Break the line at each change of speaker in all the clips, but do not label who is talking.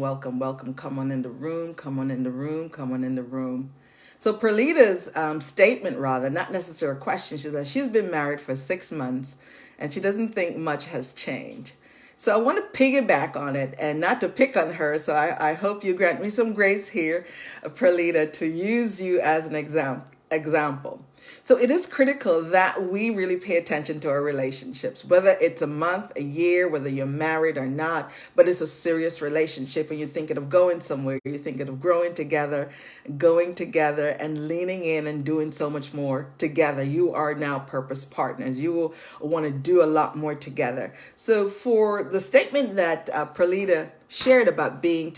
Welcome, welcome. Come on in the room. Come on in the room. Come on in the room. So Perlita's statement, rather, not necessarily a question, she says she's been married for 6 months and she doesn't think much has changed. So I want to piggyback on it and not to pick on her. So I hope you grant me some grace here, Perlita, to use you as an example. So it is critical that we really pay attention to our relationships, whether it's a month, a year, whether you're married or not, but it's a serious relationship and you're thinking of going somewhere, you're thinking of growing together, going together and leaning in and doing so much more together. You are now purpose partners. You will want to do a lot more together. So for the statement that Perlita shared about being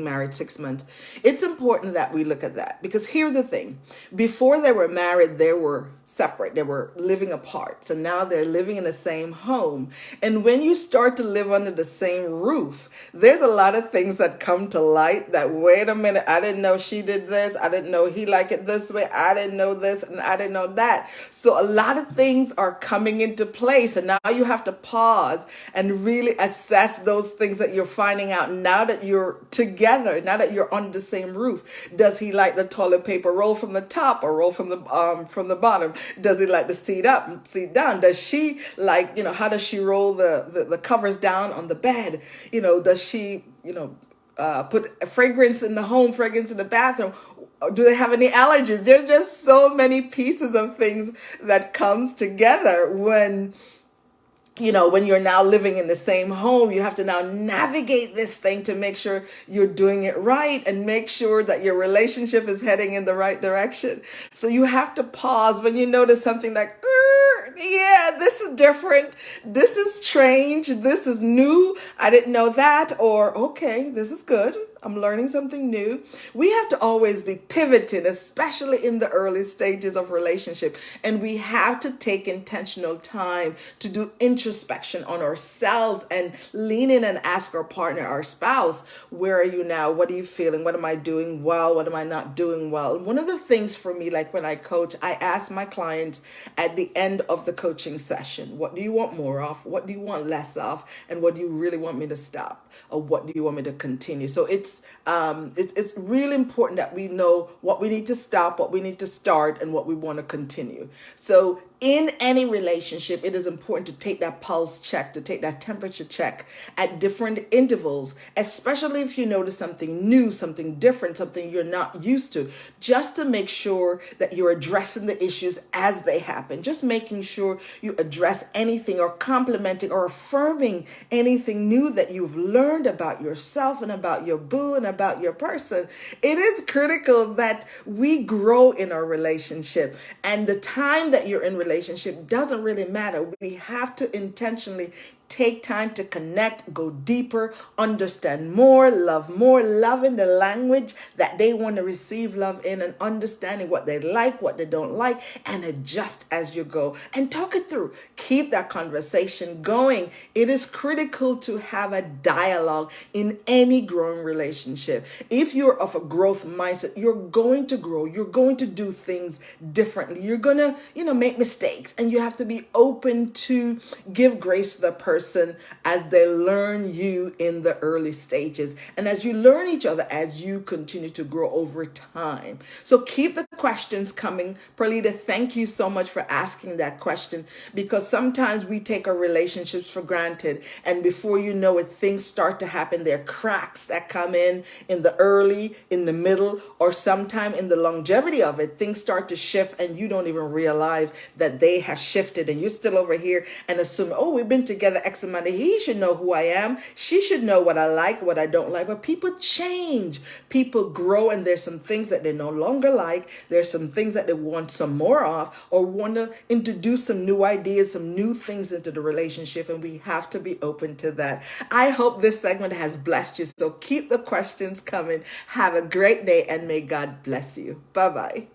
married 6 months, it's important that we look at that because here's the thing: before they were married, they were separate, they were living apart. So now they're living in the same home, and when you start to live under the same roof, there's a lot of things that come to light. That, wait a minute, I didn't know she did this, I didn't know he liked it this way, I didn't know this, and I didn't know that. So a lot of things are coming into place, and now you have to pause and really assess those things that you're finding out now that you're together, now that you're under the same roof. Does he like the toilet paper roll from the top or roll from the bottom? Does he like the seat up, seat down? Does she like, how does she roll the covers down on the bed? Does she, put a fragrance in the home, fragrance in the bathroom? Do they have any allergies? There's just so many pieces of things that comes together when you're now living in the same home. You have to now navigate this thing to make sure you're doing it right and make sure that your relationship is heading in the right direction. So you have to pause when you notice something like, yeah, this is different. This is strange. This is new. I didn't know that. Or, okay, this is good. I'm learning something new. We have to always be pivoting, especially in the early stages of relationship. And we have to take intentional time to do introspection on ourselves and lean in and ask our partner, our spouse, where are you now? What are you feeling? What am I doing well? What am I not doing well? And one of the things for me, like when I coach, I ask my clients at the end of the coaching session, what do you want more of? What do you want less of? And what do you really want me to stop? Or what do you want me to continue? So it's really important that we know what we need to stop, what we need to start, and what we want to continue. So in any relationship, it is important to take that pulse check, to take that temperature check at different intervals, especially if you notice something new, something different, something you're not used to, just to make sure that you're addressing the issues as they happen, just making sure you address anything or complimenting or affirming anything new that you've learned about yourself and about your boo and about your person. It is critical that we grow in our relationship, and the time that you're in relationship doesn't really matter. We have to intentionally take time to connect, go deeper, understand more, love in the language that they want to receive love in, and understanding what they like, what they don't like, and adjust as you go and talk it through. Keep that conversation going. It is critical to have a dialogue in any growing relationship. If you're of a growth mindset, you're going to grow. You're going to do things differently. You're going to, make mistakes, and you have to be open to give grace to the person as they learn you in the early stages, and as you learn each other as you continue to grow over time. So keep the questions coming. Perlita, thank you so much for asking that question, because sometimes we take our relationships for granted, and before you know it, things start to happen. There are cracks that come in the early, in the middle, or sometime in the longevity of it. Things start to shift and you don't even realize that they have shifted, and you're still over here and assume, oh, we've been together X amount of, he should know who I am, she should know what I like, what I don't like. But people change, people grow, and there's some things that they no longer like, there's some things that they want some more of, or want to introduce some new ideas, some new things into the relationship, and we have to be open to that. I hope this segment has blessed you, so keep the questions coming. Have a great day, and may God bless you. Bye bye.